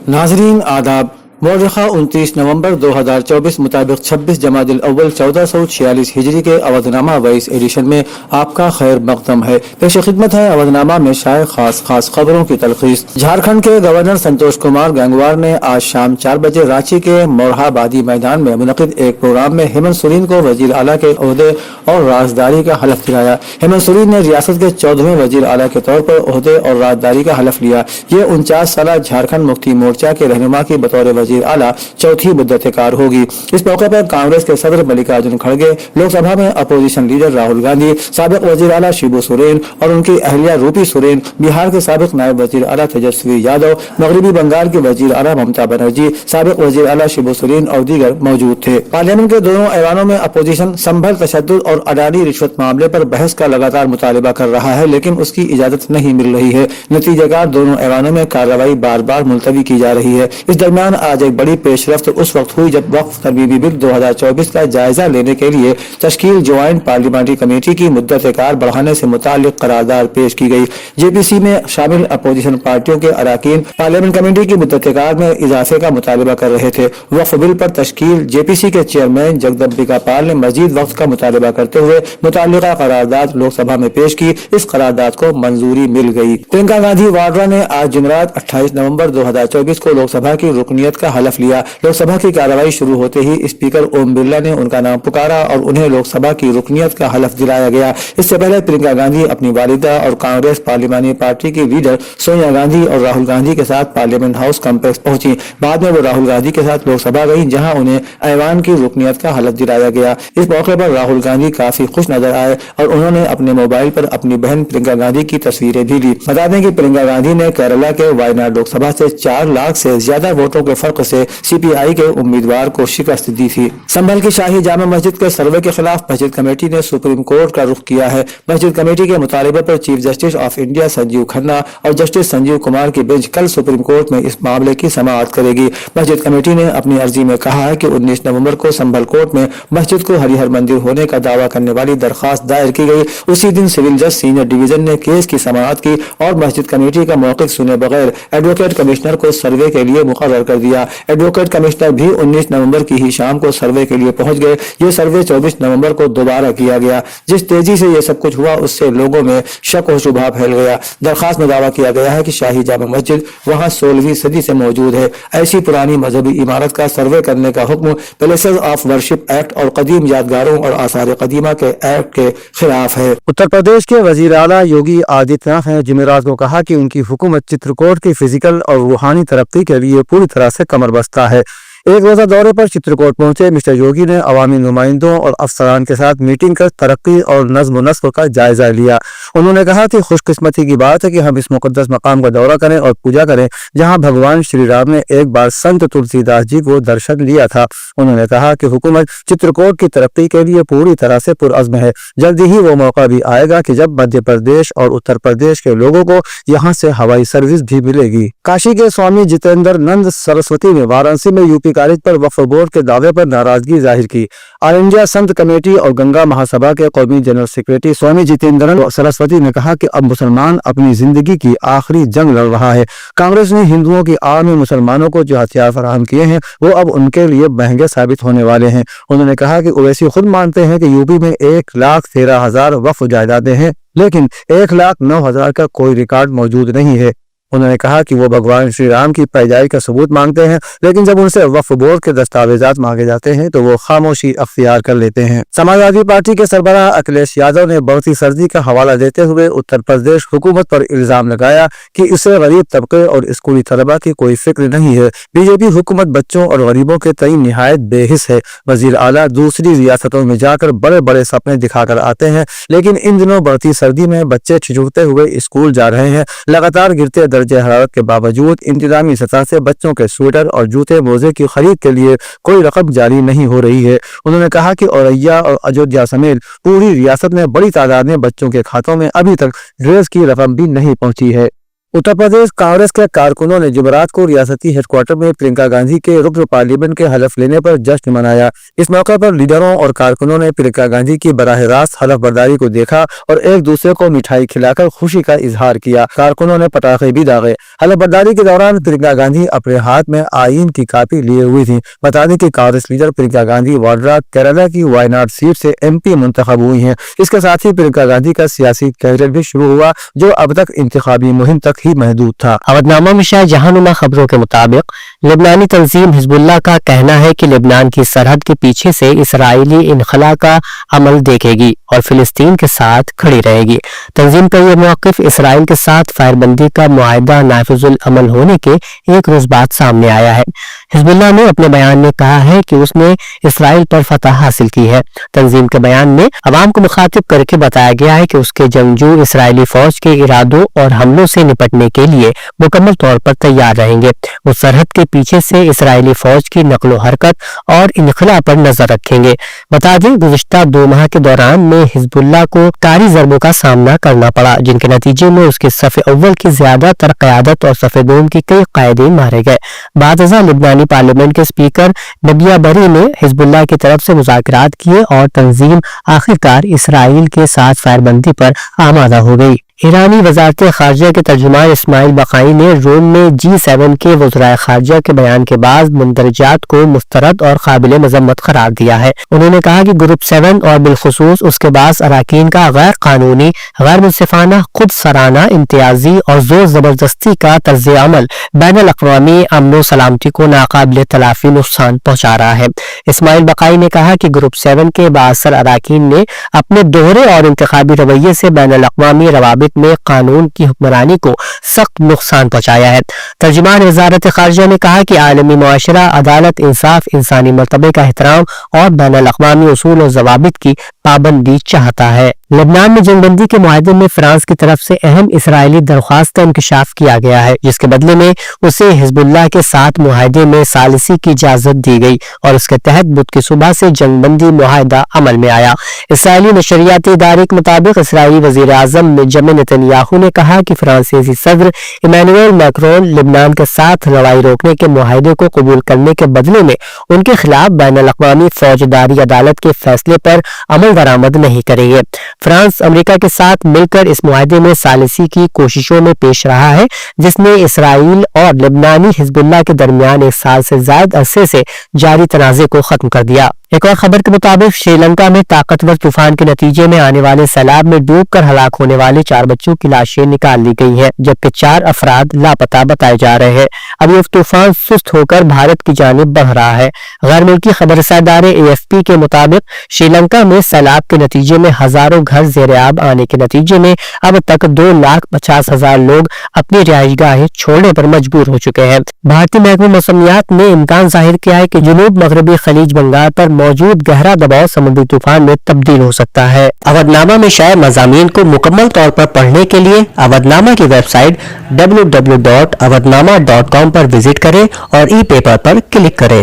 नाजरीन आदाब। मौरखा 29 नवंबर 2024 मुताबिक 26 जमादिल अव्वल 1446 हिजरी के अवधनामा वाइस एडिशन में आपका खैर मकदम है। पेश खिदमत है अवधनामा में शाये खास खबरों की तलखीस। झारखंड के गवर्नर संतोष कुमार गंगवार ने आज शाम 4 बजे रांची के मोरहाबादी मैदान में मुनक़िद एक प्रोग्राम में हेमंत सोरेन को वजीर आला के ओहदे और राजदारी का हलफ दिलाया। हेमंत सोरेन ने रियासत के 14वें वजीर आला के तौर पर ओहदे और राजदारी का हलफ लिया। ये 49 साल झारखंड मुक्ति मोर्चा के रहनुमा की बतौर वजीर आला चौथी मुद्दत कार होगी। इस मौके पर कांग्रेस के सदर मल्लिकार्जुन खड़गे, लोकसभा में अपोजिशन लीडर राहुल गांधी, साबिक वजीर आला शिबू सोरेन और उनकी अहलिया रूपी सोरेन, बिहार के साबिक नायब वजीर आला तेजस्वी यादव, मगरबी बंगाल के वजीर आला ममता बनर्जी, साबिक वजीर आला शिबू सोरेन और दीगर मौजूद थे। पार्लियामेंट के दोनों ऐवानों में अपोजिशन संभल तशद्दुद और अडानी रिश्वत मामले पर बहस का लगातार मुतालबा कर रहा है, लेकिन उसकी इजाजत नहीं मिल रही है। नतीजाकार दोनों ऐवानों में कार्रवाई बार बार मुलतवी की जा रही है। इस दरमियान आज एक बड़ी पेशरफ्त उस वक्त हुई जब वक्फ तरमीमी बिल 2024 का जायजा लेने के लिए तश्कील ज्वाइंट पार्लियामेंट्री कमेटी की मुद्दत कार बढ़ाने से मुताल्लिक करारदाद पेश की गई। जेपीसी में शामिल अपोजिशन पार्टियों के अराकीन पार्लियामेंट कमेटी की मुद्दत कार में इजाफे का मुतालबा कर रहे थे। वक्फ बिल पर तश्कील जेपीसी के चेयरमैन जगदम्बिका पाल ने मजीद वक्त का मुतालबा करते हुए मुताल्लिका करारदाद लोकसभा में पेश की। इस करारदाद को मंजूरी मिल गई। प्रियंका गांधी वाड्रा ने आज जुमेरात 28 नवंबर 2024 को लोकसभा की रुकनियत का हलफ लिया। लोकसभा की कार्रवाई शुरू होते ही स्पीकर ओम बिरला ने उनका नाम पुकारा और उन्हें लोकसभा की रुकनियत का हलफ दिलाया गया। इससे पहले प्रियंका गांधी अपनी वालिदा और कांग्रेस पार्लियामानी पार्टी की लीडर सोनिया गांधी और राहुल गांधी के साथ पार्लियामेंट हाउस कॉम्प्लेक्स पहुंची। बाद में वो राहुल गांधी के साथ लोकसभा गई, जहां उन्हें ऐवान की रुकनियत का हलफ दिलाया गया। इस मौके पर राहुल गांधी काफी खुश नजर आए और उन्होंने अपने मोबाइल पर अपनी बहन प्रियंका गांधी की तस्वीरें भी ली। बता दें कि प्रियंका गांधी ने केरला के वायनाड लोकसभा से 4 लाख से ज्यादा वोटों के फर्क से सीपीआई के उम्मीदवार को शिकस्त दी थी। संभल की शाही जामा मस्जिद के सर्वे के खिलाफ मस्जिद कमेटी ने सुप्रीम कोर्ट का रुख किया है। मस्जिद कमेटी के मुतालिबे पर chief justice of India Sanjeev Khanna और जस्टिस संजीव कुमार की बेंच कल सुप्रीम कोर्ट में इस मामले की समाअत करेगी। मस्जिद कमेटी ने अपनी अर्जी में कहा है कि 19 नवंबर को संभल कोर्ट में मस्जिद को हरिहर मंदिर होने का दावा करने वाली दरखास्त दायर की गई। उसी दिन सिविल जज सीनियर डिवीजन ने केस की समाअत की और मस्जिद कमेटी का मौक़िफ़ सुने बगैर एडवोकेट कमिश्नर को सर्वे के लिए मुकर्रर कर दिया। एडवोकेट कमिश्नर भी 19 नवंबर की ही शाम को सर्वे के लिए पहुंच गए। ये सर्वे 24 नवंबर को दोबारा किया गया। जिस तेजी से ये सब कुछ हुआ उससे लोगों में शक और शुबहा फैल गया। दरखास्त में दावा किया गया है कि शाही जामा मस्जिद वहां 16वीं सदी से मौजूद है। ऐसी पुरानी मजहबी इमारत का सर्वे करने का हुक्म प्लेसेस ऑफ वर्शिप एक्ट और कदीम यादगारों और आसार कदीमा के एक्ट के खिलाफ है। उत्तर प्रदेश के वजीर आला योगी आदित्यनाथ ने जुमेरात को कहा कि उनकी हुकूमत चित्रकूट की फिजिकल और रूहानी तरक्की के लिए पूरी तरह से कमर बस्ता है। एक रोजा दौरे पर चित्रकूट पहुंचे मिस्टर योगी ने अवामी नुमाइंदों और अफसरान के साथ मीटिंग कर तरक्की और नज्म नस्र का जायजा लिया। उन्होंने कहा कि खुशकिस्मती की बात है कि हम इस मुकद्दस मकाम का दौरा करें और पूजा करें जहां भगवान श्री राम ने एक बार संत तुलसीदास जी को दर्शन लिया था। उन्होंने कहा कि हुकूमत चित्रकूट की तरक्की के लिए पूरी तरह से पुरअज़्म है। जल्दी ही वो मौका भी आएगा कि जब मध्य प्रदेश और उत्तर प्रदेश के लोगों को यहाँ से हवाई सर्विस भी मिलेगी। काशी के स्वामी जितेंद्र नंद सरस्वती ने वाराणसी में यूपी कॉलेज पर वक्फ बोर्ड के दावे पर नाराजगी जाहिर की। ऑल इंडिया संत कमेटी और गंगा महासभा के कौमी जनरल सेक्रेटरी स्वामी जितेंद्र सरस्वती ने कहा कि अब मुसलमान अपनी जिंदगी की आखिरी जंग लड़ रहा है। कांग्रेस ने हिंदुओं की आड़ में मुसलमानों को जो हथियार फराहम किए हैं वो अब उनके लिए महंगे साबित होने वाले हैं। उन्होंने कहा कि ओवैसी खुद मानते हैं कि यूपी में 1,13,000 वक्फ जायदादें हैं, लेकिन 1,09,000 का कोई रिकॉर्ड मौजूद नहीं है। उन्होंने कहा कि वो भगवान श्री राम की पैदाइश का सबूत मांगते हैं, लेकिन जब उनसे वक्फ बोर्ड के दस्तावेजात मांगे जाते हैं तो वो खामोशी अख्तियार कर लेते हैं। समाजवादी पार्टी के सरबराह अखिलेश यादव ने बढ़ती सर्दी का हवाला देते हुए उत्तर प्रदेश हुकूमत पर इल्जाम लगाया कि इसे गरीब तबके और स्कूली तलबा की कोई फिक्र नहीं है। बीजेपी हुकूमत बच्चों और गरीबों के तई निहायत बेहिस है। वजीर आला दूसरी रियासतों में जाकर बड़े बड़े सपने दिखाकर आते हैं, लेकिन इन दिनों बढ़ती सर्दी में बच्चे ठिठुरते हुए स्कूल जा रहे हैं। लगातार गिरते दर्जे हरारत के बावजूद इंतजामी सतह से बच्चों के स्वेटर और जूते मोजे की खरीद के लिए कोई रकम जारी नहीं हो रही है। उन्होंने कहा कि औरैया और अयोध्या समेत पूरी रियासत में बड़ी तादाद में बच्चों के खातों में अभी तक ड्रेस की रकम भी नहीं पहुंची है। उत्तर प्रदेश कांग्रेस के कारकुनों ने जुमेरात को रियासती हेडक्वार्टर में प्रियंका गांधी के रुकन पार्लियामेंट के हलफ लेने पर जश्न मनाया। इस मौके पर लीडरों और कारकुनों ने प्रियंका गांधी की बराह रास्त हलफ बर्दारी को देखा और एक दूसरे को मिठाई खिलाकर खुशी का इजहार किया। कारकुनों ने पटाखे भी दागे। हलफबर्दारी के दौरान प्रियंका गांधी अपने हाथ में आईन की कॉपी लिए हुई थी। बता दें कि कांग्रेस लीडर प्रियंका गांधी वाड्रा केरला की वायनाड सीट से MP मुंतखब हुई हैं। इसके साथ ही प्रियंका गांधी का सियासी कैरियर भी शुरू हुआ, जो अब तक इंतखाबी मुहिम तक ही महदूद था। अवधनामा में शायद जहानुमा खबरों के मुताबिक लेबनानी तंजीम हिजबुल्लाह का कहना है कि लेबनान की सरहद के पीछे से इसराइली इनखला का अमल देखेगी और फिलिस्तीन के साथ खड़ी रहेगी। तंजीम का यह मौक़िफ़ इसराइल के साथ फायरबंदी का मुआहदा नाफिजुल अमल होने के एक रोज बाद सामने आया है। हिजबुल्लाह ने अपने बयान में कहा है कि उसने इसराइल पर फतह हासिल की है। तंजीम के बयान में अवाम को मुखातिब करके बताया गया है कि उसके जंगजू इसराइली फौज के इरादों और हमलों से निपटने के लिए मुकम्मल तौर पर तैयार रहेंगे। वो सरहद के पीछे से इसराइली फौज की नकलो हरकत और इनखला पर नजर रखेंगे। बता दें, गुज़िश्ता 2 माह के दौरान में हिजबुल्लाह को कारी ज़रबों का सामना करना पड़ा, जिनके नतीजे में उसके सफ़े अव्वल की ज्यादातर क़यादत और सफ़े दोम की कई कायदीन मारे गए। बादजा लिबनानी पार्लियामेंट के स्पीकर नबिया बरी ने हिजबुल्लाह की तरफ से मुज़ाकरात किए और तंजीम आखिरकार इसराइल के साथ फायरबंदी पर आमादा हो गई। ईरानी वजारत खारजा के तर्जुमान इस्माइल बकाई ने रोम में G7 के वज़राए खारजा के बयान के बाद मुंदरजात को मुस्तरद और काबिल मजम्मत करार दिया है। उन्होंने कहा कि ग्रुप 7 और बिलखुसूस उसके बाद अराकीन का गैर कानूनी, गैर मुनसिफाना, खुद सराना, इम्तियाजी और जोर जबरदस्ती का तर्ज अमल बैनुल अक़वामी अमन सलामती को नाकाबिल तलाफी नुकसान पहुंचा रहा है। इस्माइल बकाई ने कहा कि ग्रुप 7 के बासर अराकीन ने अपने दोहरे और इंतखाबी रवैये से बैनुल अक़वामी रवाबित में कानून की हुक्मरानी को सख्त नुकसान पहुंचाया है। तर्जुमान वजारत खारजा ने कहा कि आलमी मुआशरा अदालत, इंसाफ, इंसानी मर्तबे का एहतराम और बैनुल अक़वामी उसूल और ज़वाबित की पाबंदी चाहता है। लेबनान में जंगबंदी के मुआहदे में फ्रांस की तरफ से अहम इसराइली दरख्वास्त का इंकशाफ किया गया है, जिसके बदले में उसे हिजबुल्लाह के साथ मुआहदे में सालिसी की इजाजत दी गई और उसके तहत बुध की सुबह से जंगबंदी मुआहदा अमल में आया। इसराइली नशरियाती इदारे के मुताबिक इसराइली वजीर आज़म बेंजामिन नेतन्याहू ने कहा कि फ्रांसीसी सदर इमैनुअल मैक्रोन लेबनान के साथ लड़ाई रोकने के मुआहदे को कबूल करने के बदले में उनके खिलाफ बैनुल अक़वामी फौजदारी अदालत के फैसले पर अमल दरामद नहीं करेंगे। फ्रांस अमेरिका के साथ मिलकर इस मुआहदे में सालिसी की कोशिशों में पेश रहा है, जिसने इसराइल और लेबनानी हिजबुल्लाह के दरमियान 1 साल से ज्यादा अरसे से जारी तनाज़े को खत्म कर दिया। एक और खबर के मुताबिक श्रीलंका में ताकतवर तूफान के नतीजे में आने वाले सैलाब में डूबकर हलाक होने वाले 4 बच्चों की लाशें निकाल ली गई हैं, जबकि 4 अफराद लापता बताए जा रहे हैं। अब ये तूफान सुस्त होकर भारत की जानिब बढ़ रहा है। गैर मुल्की खबरसां इदारे AFP के मुताबिक श्रीलंका में सैलाब के नतीजे में हजारों घर ज़ेर-ए-आब आने के नतीजे में अब तक 2,50,000 लोग अपनी रिहाइशगाहें छोड़ने पर मजबूर हो चुके हैं। भारतीय महकमे मौसमियात ने इम्कान जाहिर किया है कि जनूब मगरबी खलीज बंगाल पर मौजूद गहरा दबाव समुद्री तूफान में तब्दील हो सकता है। अवधनामा में शाये मज़ामीन को मुकम्मल तौर पर पढ़ने के लिए अवधनामा की वेबसाइट www.awadnama.com पर विजिट करें और ई पेपर पर क्लिक करें।